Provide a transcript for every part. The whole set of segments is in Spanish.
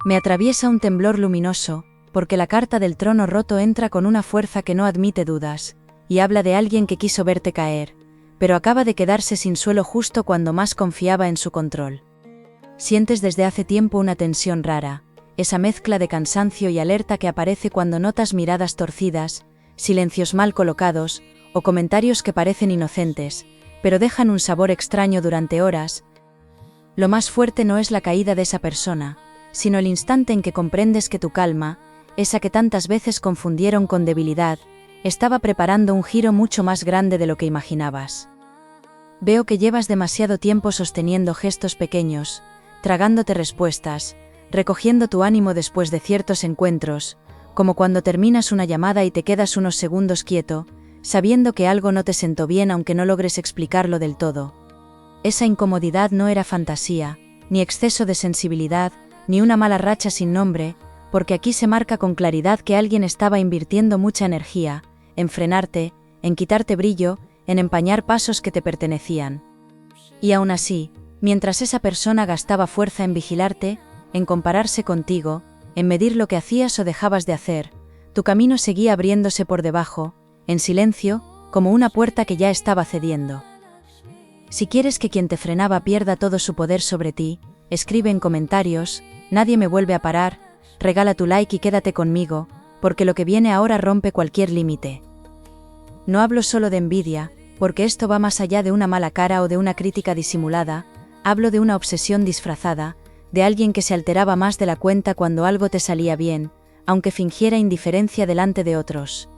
Me atraviesa un temblor luminoso, porque la carta del trono roto entra con una fuerza que no admite dudas, y habla de alguien que quiso verte caer, pero acaba de quedarse sin suelo justo cuando más confiaba en su control. Sientes desde hace tiempo una tensión rara, esa mezcla de cansancio y alerta que aparece cuando notas miradas torcidas, silencios mal colocados, o comentarios que parecen inocentes, pero dejan un sabor extraño durante horas. Lo más fuerte no es la caída de esa persona, sino el instante en que comprendes que tu calma, esa que tantas veces confundieron con debilidad, estaba preparando un giro mucho más grande de lo que imaginabas. Veo que llevas demasiado tiempo sosteniendo gestos pequeños, tragándote respuestas, recogiendo tu ánimo después de ciertos encuentros, como cuando terminas una llamada y te quedas unos segundos quieto, sabiendo que algo no te sentó bien aunque no logres explicarlo del todo. Esa incomodidad no era fantasía, ni exceso de sensibilidad, ni una mala racha sin nombre, porque aquí se marca con claridad que alguien estaba invirtiendo mucha energía, en frenarte, en quitarte brillo, en empañar pasos que te pertenecían. Y aún así, mientras esa persona gastaba fuerza en vigilarte, en compararse contigo, en medir lo que hacías o dejabas de hacer, tu camino seguía abriéndose por debajo, en silencio, como una puerta que ya estaba cediendo. Si quieres que quien te frenaba pierda todo su poder sobre ti, escribe en comentarios, nadie me vuelve a parar, regala tu like y quédate conmigo, porque lo que viene ahora rompe cualquier límite. No hablo solo de envidia, porque esto va más allá de una mala cara o de una crítica disimulada, hablo de una obsesión disfrazada, de alguien que se alteraba más de la cuenta cuando algo te salía bien, aunque fingiera indiferencia delante de otros.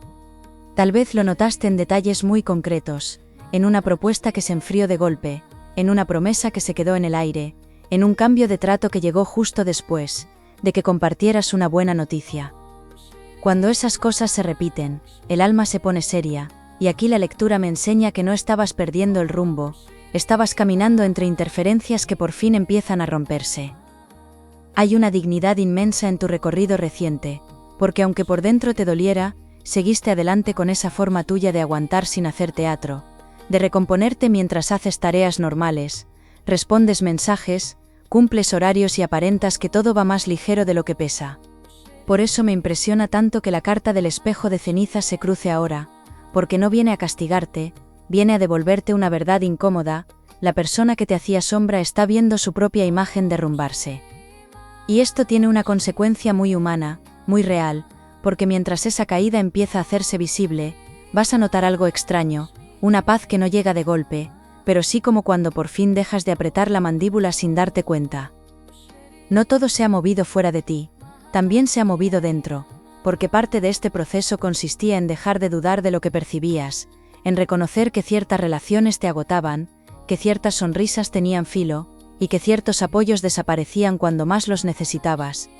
Tal vez lo notaste en detalles muy concretos, en una propuesta que se enfrió de golpe, en una promesa que se quedó en el aire, en un cambio de trato que llegó justo después de que compartieras una buena noticia. Cuando esas cosas se repiten, el alma se pone seria, y aquí la lectura me enseña que no estabas perdiendo el rumbo, estabas caminando entre interferencias que por fin empiezan a romperse. Hay una dignidad inmensa en tu recorrido reciente, porque aunque por dentro te doliera, seguiste adelante con esa forma tuya de aguantar sin hacer teatro, de recomponerte mientras haces tareas normales, respondes mensajes, cumples horarios y aparentas que todo va más ligero de lo que pesa. Por eso me impresiona tanto que la carta del espejo de cenizas se cruce ahora, porque no viene a castigarte, viene a devolverte una verdad incómoda, la persona que te hacía sombra está viendo su propia imagen derrumbarse. Y esto tiene una consecuencia muy humana, muy real, porque mientras esa caída empieza a hacerse visible, vas a notar algo extraño, una paz que no llega de golpe, pero sí como cuando por fin dejas de apretar la mandíbula sin darte cuenta. No todo se ha movido fuera de ti, también se ha movido dentro, porque parte de este proceso consistía en dejar de dudar de lo que percibías, en reconocer que ciertas relaciones te agotaban, que ciertas sonrisas tenían filo, y que ciertos apoyos desaparecían cuando más los necesitabas.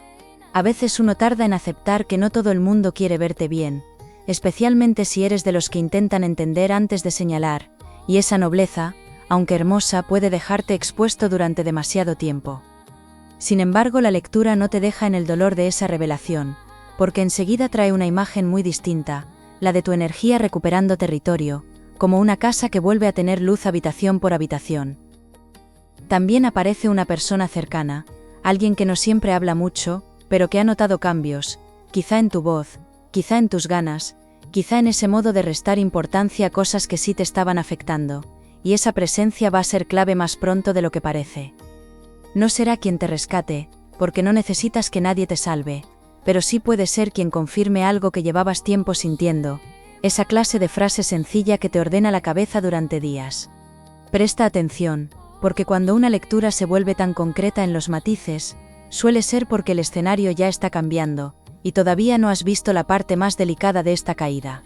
A veces uno tarda en aceptar que no todo el mundo quiere verte bien, especialmente si eres de los que intentan entender antes de señalar, y esa nobleza, aunque hermosa, puede dejarte expuesto durante demasiado tiempo. Sin embargo, la lectura no te deja en el dolor de esa revelación, porque enseguida trae una imagen muy distinta, la de tu energía recuperando territorio, como una casa que vuelve a tener luz habitación por habitación. También aparece una persona cercana, alguien que no siempre habla mucho, pero que ha notado cambios, quizá en tu voz, quizá en tus ganas, quizá en ese modo de restar importancia a cosas que sí te estaban afectando, y esa presencia va a ser clave más pronto de lo que parece. No será quien te rescate, porque no necesitas que nadie te salve, pero sí puede ser quien confirme algo que llevabas tiempo sintiendo, esa clase de frase sencilla que te ordena la cabeza durante días. Presta atención, porque cuando una lectura se vuelve tan concreta en los matices, suele ser porque el escenario ya está cambiando, y todavía no has visto la parte más delicada de esta caída.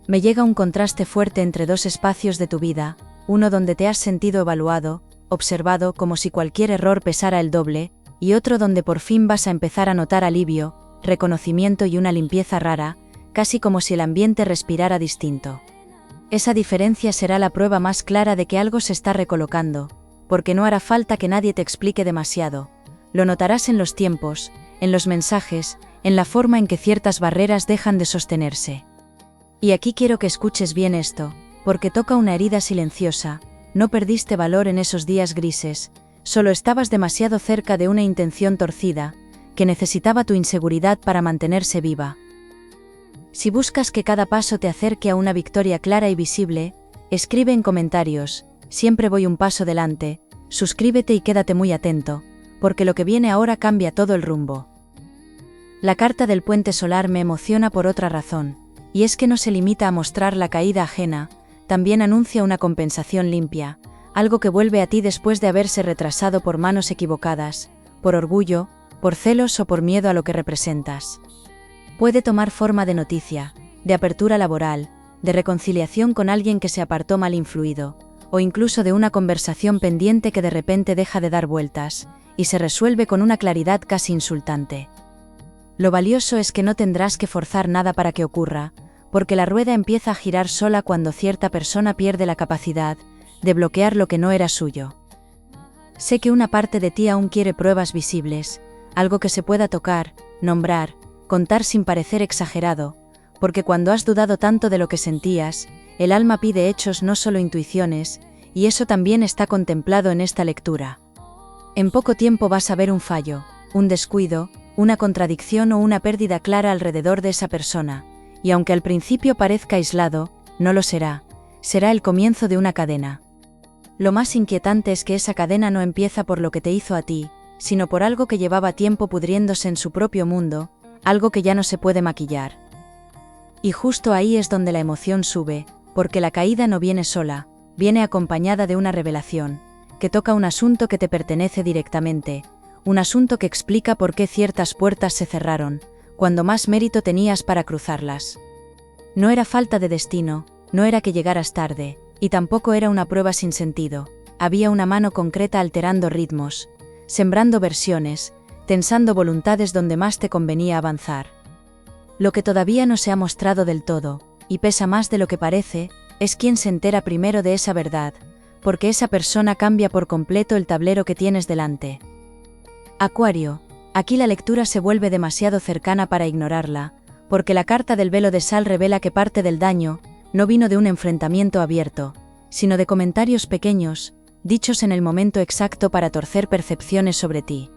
Me llega un contraste fuerte entre dos espacios de tu vida, uno donde te has sentido evaluado, observado como si cualquier error pesara el doble, y otro donde por fin vas a empezar a notar alivio, reconocimiento y una limpieza rara, casi como si el ambiente respirara distinto. Esa diferencia será la prueba más clara de que algo se está recolocando, porque no hará falta que nadie te explique demasiado. Lo notarás en los tiempos, en los mensajes, en la forma en que ciertas barreras dejan de sostenerse. Y aquí quiero que escuches bien esto, porque toca una herida silenciosa. No perdiste valor en esos días grises, solo estabas demasiado cerca de una intención torcida, que necesitaba tu inseguridad para mantenerse viva. Si buscas que cada paso te acerque a una victoria clara y visible, escribe en comentarios: siempre voy un paso delante, suscríbete y quédate muy atento, porque lo que viene ahora cambia todo el rumbo. La carta del puente solar me emociona por otra razón, y es que no se limita a mostrar la caída ajena, también anuncia una compensación limpia, algo que vuelve a ti después de haberse retrasado por manos equivocadas, por orgullo, por celos o por miedo a lo que representas. Puede tomar forma de noticia, de apertura laboral, de reconciliación con alguien que se apartó mal influido, o incluso de una conversación pendiente que de repente deja de dar vueltas, y se resuelve con una claridad casi insultante. Lo valioso es que no tendrás que forzar nada para que ocurra, porque la rueda empieza a girar sola cuando cierta persona pierde la capacidad de bloquear lo que no era suyo. Sé que una parte de ti aún quiere pruebas visibles, algo que se pueda tocar, nombrar, contar sin parecer exagerado, porque cuando has dudado tanto de lo que sentías, el alma pide hechos, no solo intuiciones, y eso también está contemplado en esta lectura. En poco tiempo vas a ver un fallo, un descuido, una contradicción o una pérdida clara alrededor de esa persona, y aunque al principio parezca aislado, no lo será, será el comienzo de una cadena. Lo más inquietante es que esa cadena no empieza por lo que te hizo a ti, sino por algo que llevaba tiempo pudriéndose en su propio mundo, algo que ya no se puede maquillar. Y justo ahí es donde la emoción sube, porque la caída no viene sola, viene acompañada de una revelación, que toca un asunto que te pertenece directamente, un asunto que explica por qué ciertas puertas se cerraron, cuando más mérito tenías para cruzarlas. No era falta de destino, no era que llegaras tarde, y tampoco era una prueba sin sentido, había una mano concreta alterando ritmos, sembrando versiones, tensando voluntades donde más te convenía avanzar. Lo que todavía no se ha mostrado del todo, y pesa más de lo que parece, es quien se entera primero de esa verdad, porque esa persona cambia por completo el tablero que tienes delante. Acuario, aquí la lectura se vuelve demasiado cercana para ignorarla, porque la carta del velo de sal revela que parte del daño no vino de un enfrentamiento abierto, sino de comentarios pequeños, dichos en el momento exacto para torcer percepciones sobre ti.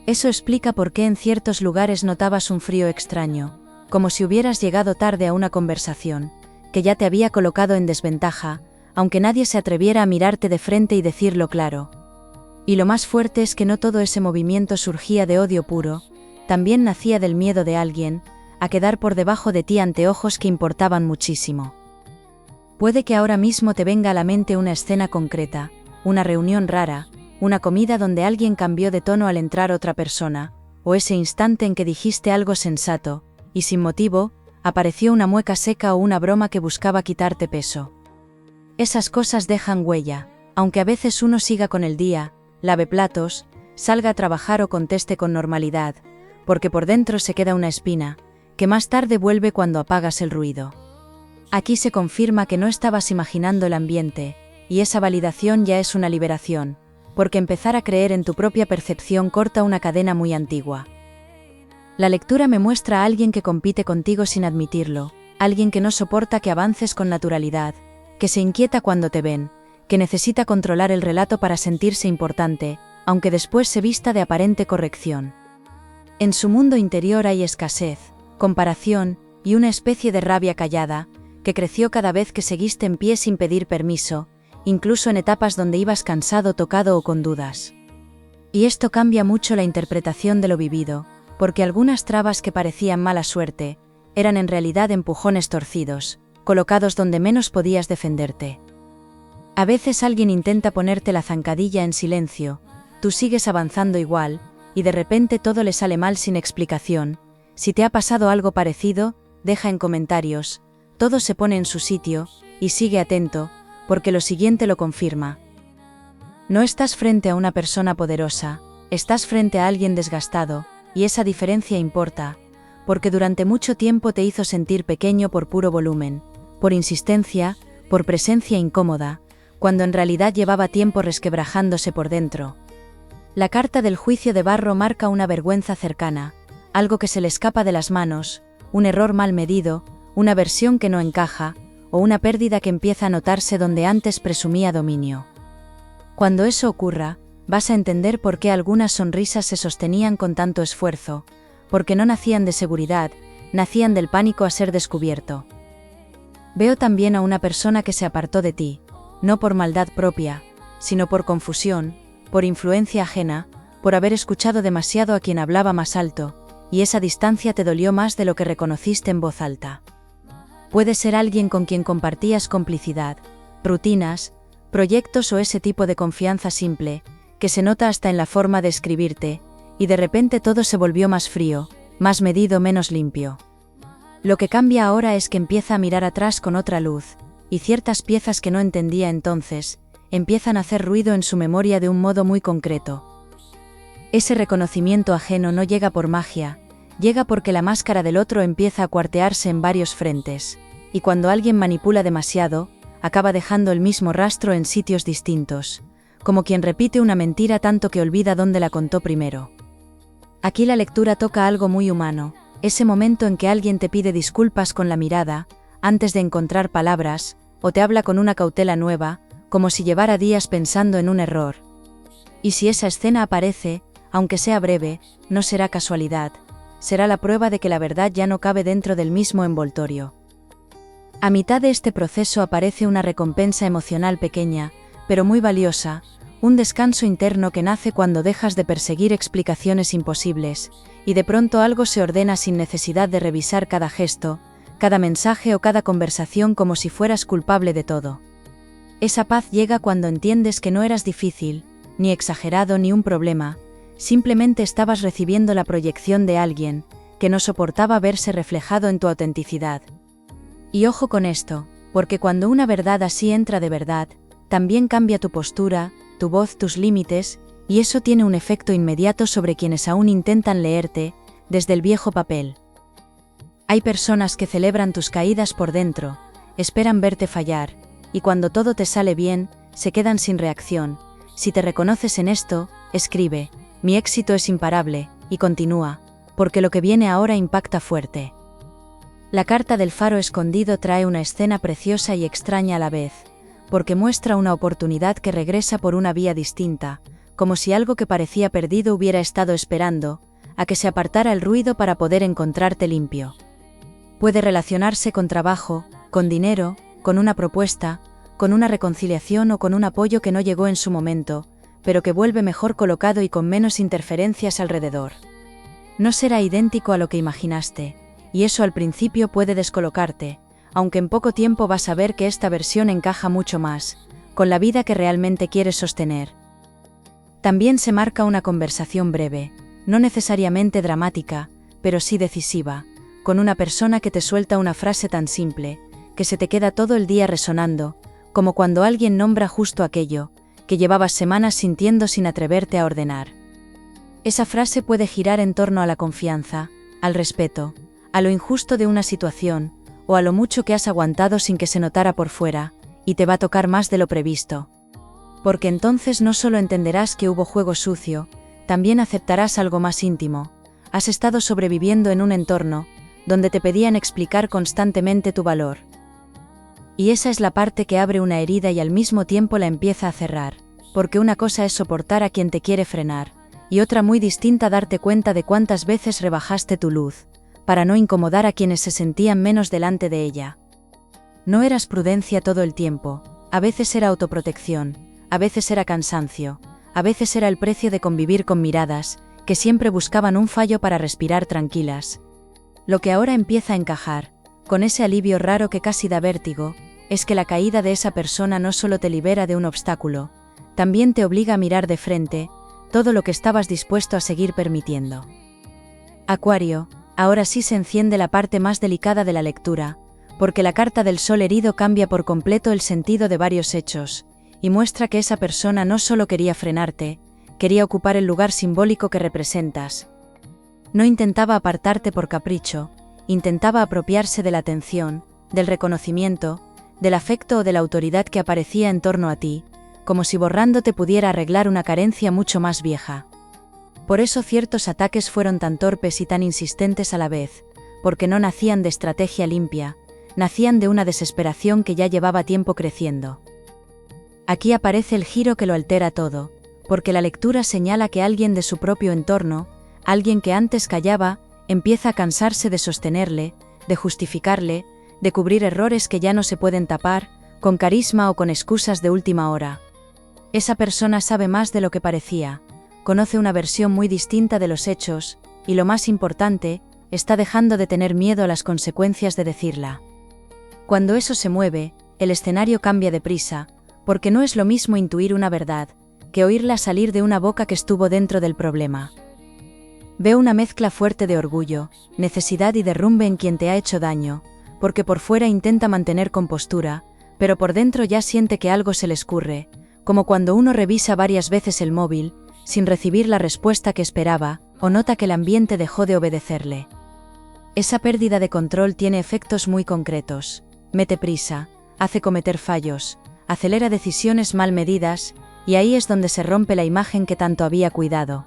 Eso explica por qué en ciertos lugares notabas un frío extraño, como si hubieras llegado tarde a una conversación, que ya te había colocado en desventaja, aunque nadie se atreviera a mirarte de frente y decirlo claro. Y lo más fuerte es que no todo ese movimiento surgía de odio puro, también nacía del miedo de alguien a quedar por debajo de ti ante ojos que importaban muchísimo. Puede que ahora mismo te venga a la mente una escena concreta, una reunión rara, una comida donde alguien cambió de tono al entrar otra persona, o ese instante en que dijiste algo sensato, y sin motivo, apareció una mueca seca o una broma que buscaba quitarte peso. Esas cosas dejan huella, aunque a veces uno siga con el día, lave platos, salga a trabajar o conteste con normalidad, porque por dentro se queda una espina, que más tarde vuelve cuando apagas el ruido. Aquí se confirma que no estabas imaginando el ambiente, y esa validación ya es una liberación, porque empezar a creer en tu propia percepción corta una cadena muy antigua. La lectura me muestra a alguien que compite contigo sin admitirlo, alguien que no soporta que avances con naturalidad, que se inquieta cuando te ven, que necesita controlar el relato para sentirse importante, aunque después se vista de aparente corrección. En su mundo interior hay escasez, comparación, y una especie de rabia callada, que creció cada vez que seguiste en pie sin pedir permiso, incluso en etapas donde ibas cansado, tocado o con dudas. Y esto cambia mucho la interpretación de lo vivido, porque algunas trabas que parecían mala suerte, eran en realidad empujones torcidos, colocados donde menos podías defenderte. A veces alguien intenta ponerte la zancadilla en silencio, tú sigues avanzando igual, y de repente todo le sale mal sin explicación. Si te ha pasado algo parecido, deja en comentarios, todo se pone en su sitio, y sigue atento, porque lo siguiente lo confirma. No estás frente a una persona poderosa, estás frente a alguien desgastado, y esa diferencia importa, porque durante mucho tiempo te hizo sentir pequeño por puro volumen, por insistencia, por presencia incómoda, cuando en realidad llevaba tiempo resquebrajándose por dentro. La carta del juicio de barro marca una vergüenza cercana, algo que se le escapa de las manos, un error mal medido, una versión que no encaja, o una pérdida que empieza a notarse donde antes presumía dominio. Cuando eso ocurra, vas a entender por qué algunas sonrisas se sostenían con tanto esfuerzo, porque no nacían de seguridad, nacían del pánico a ser descubierto. Veo también a una persona que se apartó de ti, no por maldad propia, sino por confusión, por influencia ajena, por haber escuchado demasiado a quien hablaba más alto, y esa distancia te dolió más de lo que reconociste en voz alta. Puede ser alguien con quien compartías complicidad, rutinas, proyectos o ese tipo de confianza simple, que se nota hasta en la forma de escribirte, y de repente todo se volvió más frío, más medido, menos limpio. Lo que cambia ahora es que empieza a mirar atrás con otra luz, y ciertas piezas que no entendía entonces, empiezan a hacer ruido en su memoria de un modo muy concreto. Ese reconocimiento ajeno no llega por magia, llega porque la máscara del otro empieza a cuartearse en varios frentes, y cuando alguien manipula demasiado, acaba dejando el mismo rastro en sitios distintos, como quien repite una mentira tanto que olvida dónde la contó primero. Aquí la lectura toca algo muy humano, ese momento en que alguien te pide disculpas con la mirada, antes de encontrar palabras, o te habla con una cautela nueva, como si llevara días pensando en un error. Y si esa escena aparece, aunque sea breve, no será casualidad, será la prueba de que la verdad ya no cabe dentro del mismo envoltorio. A mitad de este proceso aparece una recompensa emocional pequeña, pero muy valiosa, un descanso interno que nace cuando dejas de perseguir explicaciones imposibles, y de pronto algo se ordena sin necesidad de revisar cada gesto, cada mensaje o cada conversación como si fueras culpable de todo. Esa paz llega cuando entiendes que no eras difícil, ni exagerado ni un problema, simplemente estabas recibiendo la proyección de alguien, que no soportaba verse reflejado en tu autenticidad. Y ojo con esto, porque cuando una verdad así entra de verdad, también cambia tu postura, tu voz, tus límites, y eso tiene un efecto inmediato sobre quienes aún intentan leerte, desde el viejo papel. Hay personas que celebran tus caídas por dentro, esperan verte fallar, y cuando todo te sale bien, se quedan sin reacción. Si te reconoces en esto, escribe: mi éxito es imparable, y continúa, porque lo que viene ahora impacta fuerte. La carta del faro escondido trae una escena preciosa y extraña a la vez, porque muestra una oportunidad que regresa por una vía distinta, como si algo que parecía perdido hubiera estado esperando a que se apartara el ruido para poder encontrarte limpio. Puede relacionarse con trabajo, con dinero, con una propuesta, con una reconciliación o con un apoyo que no llegó en su momento, pero que vuelve mejor colocado y con menos interferencias alrededor. No será idéntico a lo que imaginaste, y eso al principio puede descolocarte, aunque en poco tiempo vas a ver que esta versión encaja mucho más con la vida que realmente quieres sostener. También se marca una conversación breve, no necesariamente dramática, pero sí decisiva, con una persona que te suelta una frase tan simple, que se te queda todo el día resonando, como cuando alguien nombra justo aquello que llevabas semanas sintiendo sin atreverte a ordenar. Esa frase puede girar en torno a la confianza, al respeto, a lo injusto de una situación, o a lo mucho que has aguantado sin que se notara por fuera, y te va a tocar más de lo previsto. Porque entonces no solo entenderás que hubo juego sucio, también aceptarás algo más íntimo. Has estado sobreviviendo en un entorno donde te pedían explicar constantemente tu valor. Y esa es la parte que abre una herida y al mismo tiempo la empieza a cerrar, porque una cosa es soportar a quien te quiere frenar, y otra muy distinta darte cuenta de cuántas veces rebajaste tu luz, para no incomodar a quienes se sentían menos delante de ella. No eras prudencia todo el tiempo, a veces era autoprotección, a veces era cansancio, a veces era el precio de convivir con miradas, que siempre buscaban un fallo para respirar tranquilas. Lo que ahora empieza a encajar, con ese alivio raro que casi da vértigo, es que la caída de esa persona no solo te libera de un obstáculo, también te obliga a mirar de frente todo lo que estabas dispuesto a seguir permitiendo. Acuario, ahora sí se enciende la parte más delicada de la lectura, porque la carta del sol herido cambia por completo el sentido de varios hechos, y muestra que esa persona no solo quería frenarte, quería ocupar el lugar simbólico que representas. No intentaba apartarte por capricho, intentaba apropiarse de la atención, del reconocimiento, del afecto o de la autoridad que aparecía en torno a ti, como si borrándote pudiera arreglar una carencia mucho más vieja. Por eso ciertos ataques fueron tan torpes y tan insistentes a la vez, porque no nacían de estrategia limpia, nacían de una desesperación que ya llevaba tiempo creciendo. Aquí aparece el giro que lo altera todo, porque la lectura señala que alguien de su propio entorno, alguien que antes callaba, empieza a cansarse de sostenerle, de justificarle, de cubrir errores que ya no se pueden tapar, con carisma o con excusas de última hora. Esa persona sabe más de lo que parecía, conoce una versión muy distinta de los hechos, y lo más importante, está dejando de tener miedo a las consecuencias de decirla. Cuando eso se mueve, el escenario cambia deprisa, porque no es lo mismo intuir una verdad, que oírla salir de una boca que estuvo dentro del problema. Veo una mezcla fuerte de orgullo, necesidad y derrumbe en quien te ha hecho daño, porque por fuera intenta mantener compostura, pero por dentro ya siente que algo se le escurre, como cuando uno revisa varias veces el móvil, sin recibir la respuesta que esperaba, o nota que el ambiente dejó de obedecerle. Esa pérdida de control tiene efectos muy concretos. Mete prisa, hace cometer fallos, acelera decisiones mal medidas, y ahí es donde se rompe la imagen que tanto había cuidado.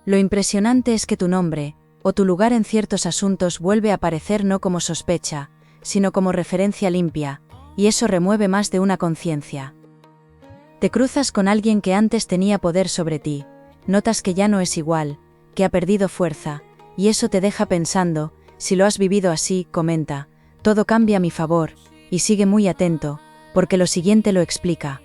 Lo impresionante es que tu nombre, o tu lugar en ciertos asuntos vuelve a aparecer no como sospecha, sino como referencia limpia, y eso remueve más de una conciencia. Te cruzas con alguien que antes tenía poder sobre ti, notas que ya no es igual, que ha perdido fuerza, y eso te deja pensando, si lo has vivido así, comenta, todo cambia a mi favor, y sigue muy atento, porque lo siguiente lo explica.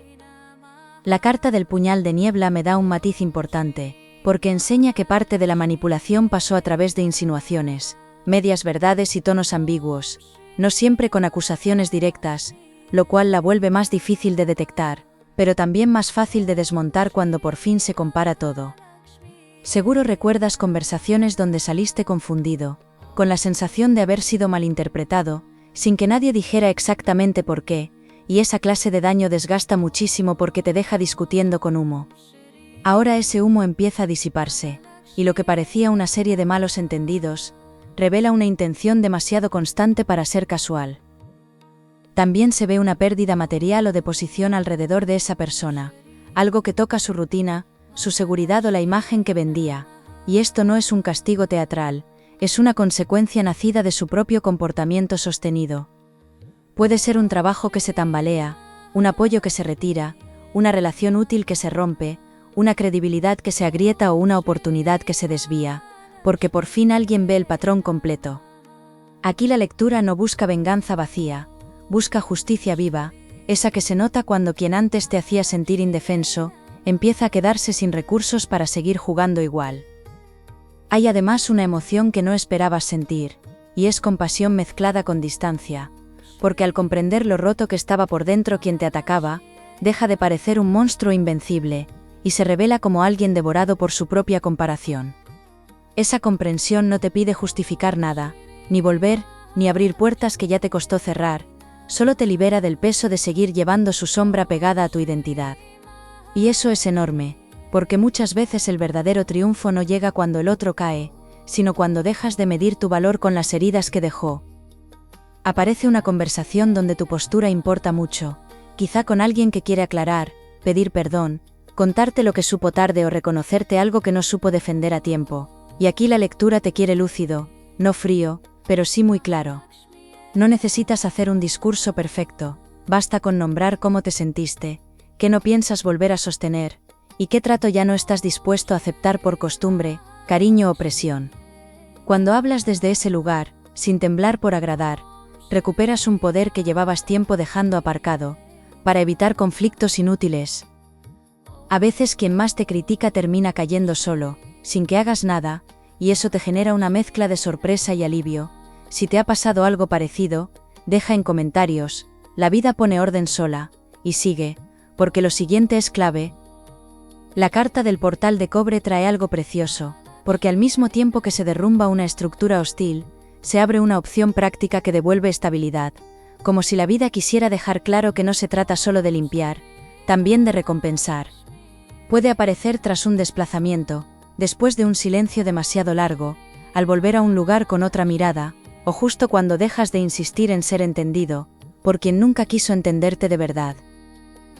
La carta del puñal de niebla me da un matiz importante, porque enseña que parte de la manipulación pasó a través de insinuaciones, medias verdades y tonos ambiguos, no siempre con acusaciones directas, lo cual la vuelve más difícil de detectar, pero también más fácil de desmontar cuando por fin se compara todo. Seguro recuerdas conversaciones donde saliste confundido, con la sensación de haber sido malinterpretado, sin que nadie dijera exactamente por qué, y esa clase de daño desgasta muchísimo porque te deja discutiendo con humo. Ahora ese humo empieza a disiparse, y lo que parecía una serie de malos entendidos, revela una intención demasiado constante para ser casual. También se ve una pérdida material o de posición alrededor de esa persona, algo que toca su rutina, su seguridad o la imagen que vendía, y esto no es un castigo teatral, es una consecuencia nacida de su propio comportamiento sostenido. Puede ser un trabajo que se tambalea, un apoyo que se retira, una relación útil que se rompe, una credibilidad que se agrieta o una oportunidad que se desvía, porque por fin alguien ve el patrón completo. Aquí la lectura no busca venganza vacía, busca justicia viva, esa que se nota cuando quien antes te hacía sentir indefenso, empieza a quedarse sin recursos para seguir jugando igual. Hay además una emoción que no esperabas sentir, y es compasión mezclada con distancia, porque al comprender lo roto que estaba por dentro quien te atacaba, deja de parecer un monstruo invencible, y se revela como alguien devorado por su propia comparación. Esa comprensión no te pide justificar nada, ni volver, ni abrir puertas que ya te costó cerrar, solo te libera del peso de seguir llevando su sombra pegada a tu identidad. Y eso es enorme, porque muchas veces el verdadero triunfo no llega cuando el otro cae, sino cuando dejas de medir tu valor con las heridas que dejó. Aparece una conversación donde tu postura importa mucho, quizá con alguien que quiere aclarar, pedir perdón, contarte lo que supo tarde o reconocerte algo que no supo defender a tiempo, y aquí la lectura te quiere lúcido, no frío, pero sí muy claro. No necesitas hacer un discurso perfecto, basta con nombrar cómo te sentiste, qué no piensas volver a sostener, y qué trato ya no estás dispuesto a aceptar por costumbre, cariño o presión. Cuando hablas desde ese lugar, sin temblar por agradar, recuperas un poder que llevabas tiempo dejando aparcado, para evitar conflictos inútiles. A veces quien más te critica termina cayendo solo, sin que hagas nada, y eso te genera una mezcla de sorpresa y alivio. Si te ha pasado algo parecido, deja en comentarios, la vida pone orden sola, y sigue, porque lo siguiente es clave. La carta del portal de cobre trae algo precioso, porque al mismo tiempo que se derrumba una estructura hostil, se abre una opción práctica que devuelve estabilidad, como si la vida quisiera dejar claro que no se trata solo de limpiar, también de recompensar. Puede aparecer tras un desplazamiento, después de un silencio demasiado largo, al volver a un lugar con otra mirada, o justo cuando dejas de insistir en ser entendido, por quien nunca quiso entenderte de verdad.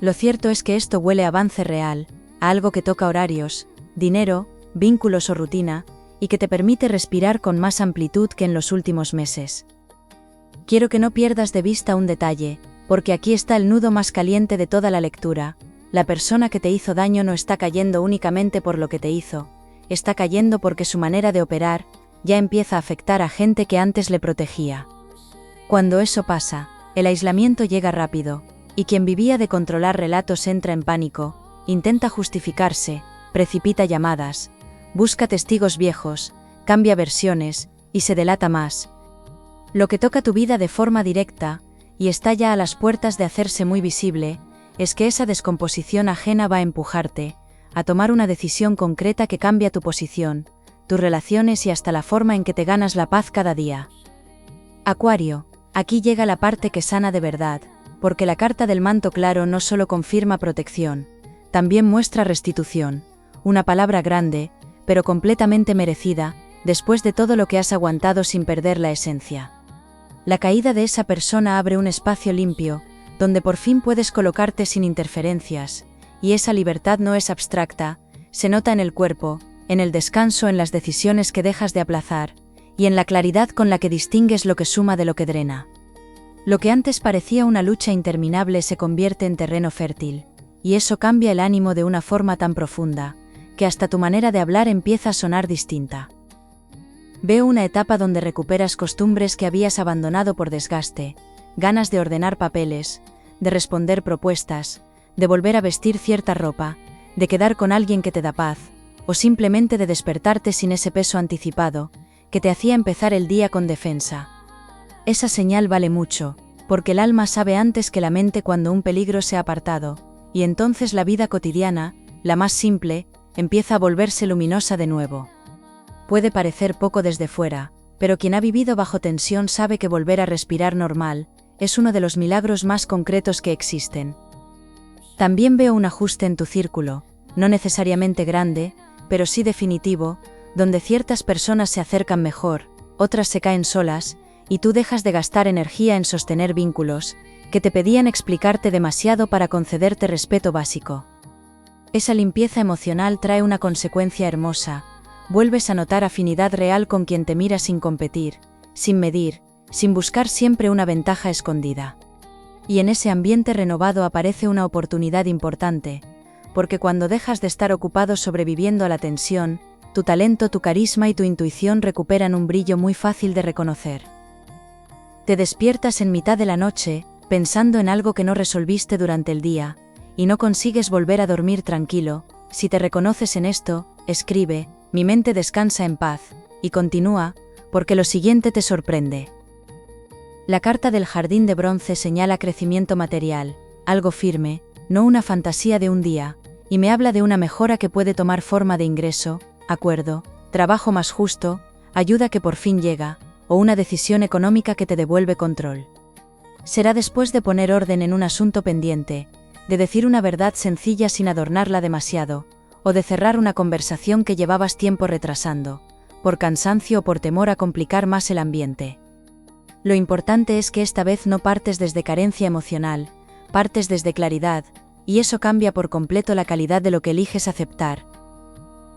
Lo cierto es que esto huele a avance real, a algo que toca horarios, dinero, vínculos o rutina, y que te permite respirar con más amplitud que en los últimos meses. Quiero que no pierdas de vista un detalle, porque aquí está el nudo más caliente de toda la lectura. La persona que te hizo daño no está cayendo únicamente por lo que te hizo, está cayendo porque su manera de operar ya empieza a afectar a gente que antes le protegía. Cuando eso pasa, el aislamiento llega rápido, y quien vivía de controlar relatos entra en pánico, intenta justificarse, precipita llamadas, busca testigos viejos, cambia versiones, y se delata más. Lo que toca tu vida de forma directa, y está ya a las puertas de hacerse muy visible, es que esa descomposición ajena va a empujarte a tomar una decisión concreta que cambia tu posición, tus relaciones y hasta la forma en que te ganas la paz cada día. Acuario, aquí llega la parte que sana de verdad, porque la carta del manto claro no solo confirma protección, también muestra restitución, una palabra grande, pero completamente merecida, después de todo lo que has aguantado sin perder la esencia. La caída de esa persona abre un espacio limpio, donde por fin puedes colocarte sin interferencias, y esa libertad no es abstracta, se nota en el cuerpo, en el descanso, en las decisiones que dejas de aplazar, y en la claridad con la que distingues lo que suma de lo que drena. Lo que antes parecía una lucha interminable se convierte en terreno fértil, y eso cambia el ánimo de una forma tan profunda, que hasta tu manera de hablar empieza a sonar distinta. Veo una etapa donde recuperas costumbres que habías abandonado por desgaste, ganas de ordenar papeles, de responder propuestas, de volver a vestir cierta ropa, de quedar con alguien que te da paz, o simplemente de despertarte sin ese peso anticipado, que te hacía empezar el día con defensa. Esa señal vale mucho, porque el alma sabe antes que la mente cuando un peligro se ha apartado, y entonces la vida cotidiana, la más simple, empieza a volverse luminosa de nuevo. Puede parecer poco desde fuera, pero quien ha vivido bajo tensión sabe que volver a respirar normal es uno de los milagros más concretos que existen. También veo un ajuste en tu círculo, no necesariamente grande, pero sí definitivo, donde ciertas personas se acercan mejor, otras se caen solas, y tú dejas de gastar energía en sostener vínculos que te pedían explicarte demasiado para concederte respeto básico. Esa limpieza emocional trae una consecuencia hermosa. Vuelves a notar afinidad real con quien te mira sin competir, sin medir, sin buscar siempre una ventaja escondida. Y en ese ambiente renovado aparece una oportunidad importante, porque cuando dejas de estar ocupado sobreviviendo a la tensión, tu talento, tu carisma y tu intuición recuperan un brillo muy fácil de reconocer. Te despiertas en mitad de la noche, pensando en algo que no resolviste durante el día, y no consigues volver a dormir tranquilo. Si te reconoces en esto, escribe: mi mente descansa en paz, y continúa, porque lo siguiente te sorprende. La carta del jardín de bronce señala crecimiento material, algo firme, no una fantasía de un día, y me habla de una mejora que puede tomar forma de ingreso, acuerdo, trabajo más justo, ayuda que por fin llega, o una decisión económica que te devuelve control. Será después de poner orden en un asunto pendiente, de decir una verdad sencilla sin adornarla demasiado, o de cerrar una conversación que llevabas tiempo retrasando, por cansancio o por temor a complicar más el ambiente. Lo importante es que esta vez no partes desde carencia emocional, partes desde claridad, y eso cambia por completo la calidad de lo que eliges aceptar.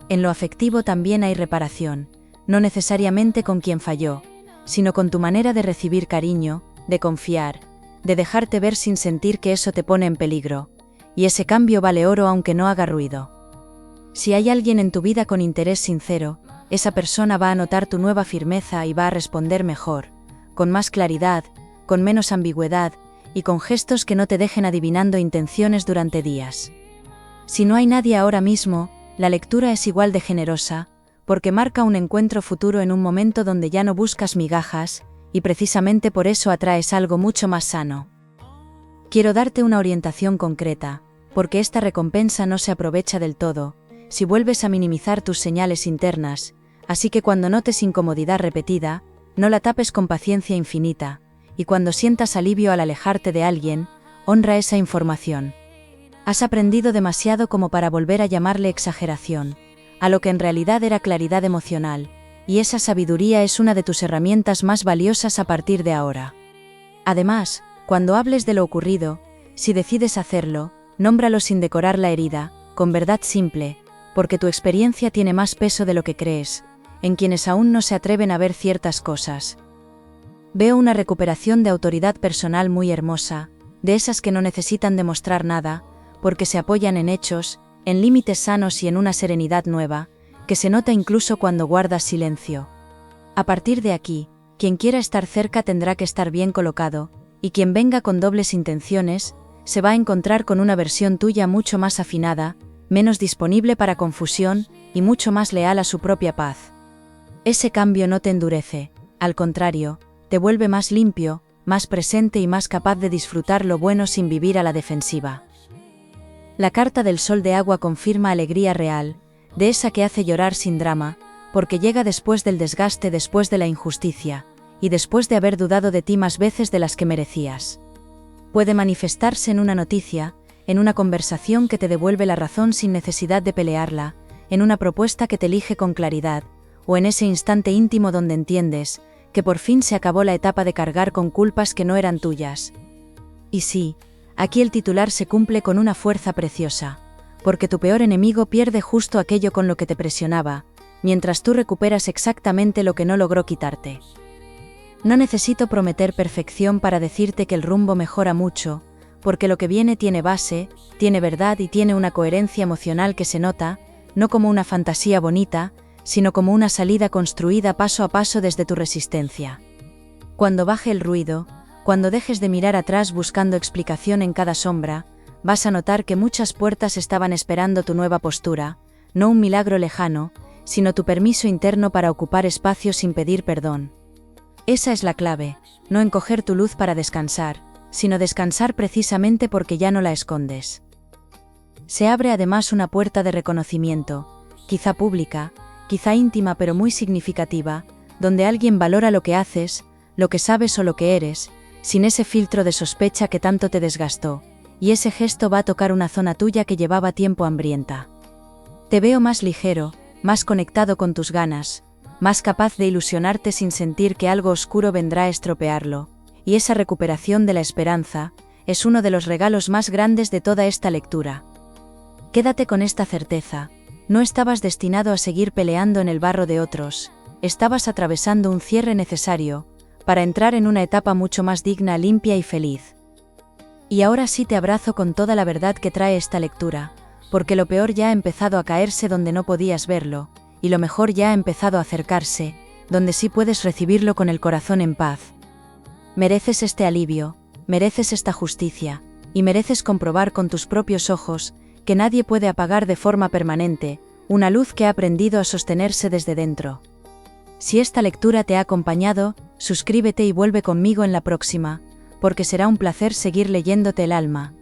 En lo afectivo también hay reparación, no necesariamente con quien falló, sino con tu manera de recibir cariño, de confiar, de dejarte ver sin sentir que eso te pone en peligro, y ese cambio vale oro aunque no haga ruido. Si hay alguien en tu vida con interés sincero, esa persona va a notar tu nueva firmeza y va a responder mejor, con más claridad, con menos ambigüedad, y con gestos que no te dejen adivinando intenciones durante días. Si no hay nadie ahora mismo, la lectura es igual de generosa, porque marca un encuentro futuro en un momento donde ya no buscas migajas, y precisamente por eso atraes algo mucho más sano. Quiero darte una orientación concreta, porque esta recompensa no se aprovecha del todo, si vuelves a minimizar tus señales internas, así que cuando notes incomodidad repetida, no la tapes con paciencia infinita, y cuando sientas alivio al alejarte de alguien, honra esa información. Has aprendido demasiado como para volver a llamarle exageración, a lo que en realidad era claridad emocional, y esa sabiduría es una de tus herramientas más valiosas a partir de ahora. Además, cuando hables de lo ocurrido, si decides hacerlo, nómbralo sin decorar la herida, con verdad simple, porque tu experiencia tiene más peso de lo que crees, en quienes aún no se atreven a ver ciertas cosas. Veo una recuperación de autoridad personal muy hermosa, de esas que no necesitan demostrar nada, porque se apoyan en hechos, en límites sanos y en una serenidad nueva, que se nota incluso cuando guardas silencio. A partir de aquí, quien quiera estar cerca tendrá que estar bien colocado, y quien venga con dobles intenciones, se va a encontrar con una versión tuya mucho más afinada, menos disponible para confusión, y mucho más leal a su propia paz. Ese cambio no te endurece, al contrario, te vuelve más limpio, más presente y más capaz de disfrutar lo bueno sin vivir a la defensiva. La carta del sol de agua confirma alegría real, de esa que hace llorar sin drama, porque llega después del desgaste, después de la injusticia, y después de haber dudado de ti más veces de las que merecías. Puede manifestarse en una noticia, en una conversación que te devuelve la razón sin necesidad de pelearla, en una propuesta que te elige con claridad, o en ese instante íntimo donde entiendes que por fin se acabó la etapa de cargar con culpas que no eran tuyas. Y sí, aquí el titular se cumple con una fuerza preciosa, porque tu peor enemigo pierde justo aquello con lo que te presionaba, mientras tú recuperas exactamente lo que no logró quitarte. No necesito prometer perfección para decirte que el rumbo mejora mucho, porque lo que viene tiene base, tiene verdad y tiene una coherencia emocional que se nota, no como una fantasía bonita, sino como una salida construida paso a paso desde tu resistencia. Cuando baje el ruido, cuando dejes de mirar atrás buscando explicación en cada sombra, vas a notar que muchas puertas estaban esperando tu nueva postura, no un milagro lejano, sino tu permiso interno para ocupar espacio sin pedir perdón. Esa es la clave, no encoger tu luz para descansar, sino descansar precisamente porque ya no la escondes. Se abre además una puerta de reconocimiento, quizá pública, quizá íntima pero muy significativa, donde alguien valora lo que haces, lo que sabes o lo que eres, sin ese filtro de sospecha que tanto te desgastó, y ese gesto va a tocar una zona tuya que llevaba tiempo hambrienta. Te veo más ligero, más conectado con tus ganas, más capaz de ilusionarte sin sentir que algo oscuro vendrá a estropearlo, y esa recuperación de la esperanza es uno de los regalos más grandes de toda esta lectura. Quédate con esta certeza, no estabas destinado a seguir peleando en el barro de otros, estabas atravesando un cierre necesario, para entrar en una etapa mucho más digna, limpia y feliz. Y ahora sí te abrazo con toda la verdad que trae esta lectura, porque lo peor ya ha empezado a caerse donde no podías verlo, y lo mejor ya ha empezado a acercarse, donde sí puedes recibirlo con el corazón en paz. Mereces este alivio, mereces esta justicia, y mereces comprobar con tus propios ojos que nadie puede apagar de forma permanente una luz que ha aprendido a sostenerse desde dentro. Si esta lectura te ha acompañado, suscríbete y vuelve conmigo en la próxima, porque será un placer seguir leyéndote el alma.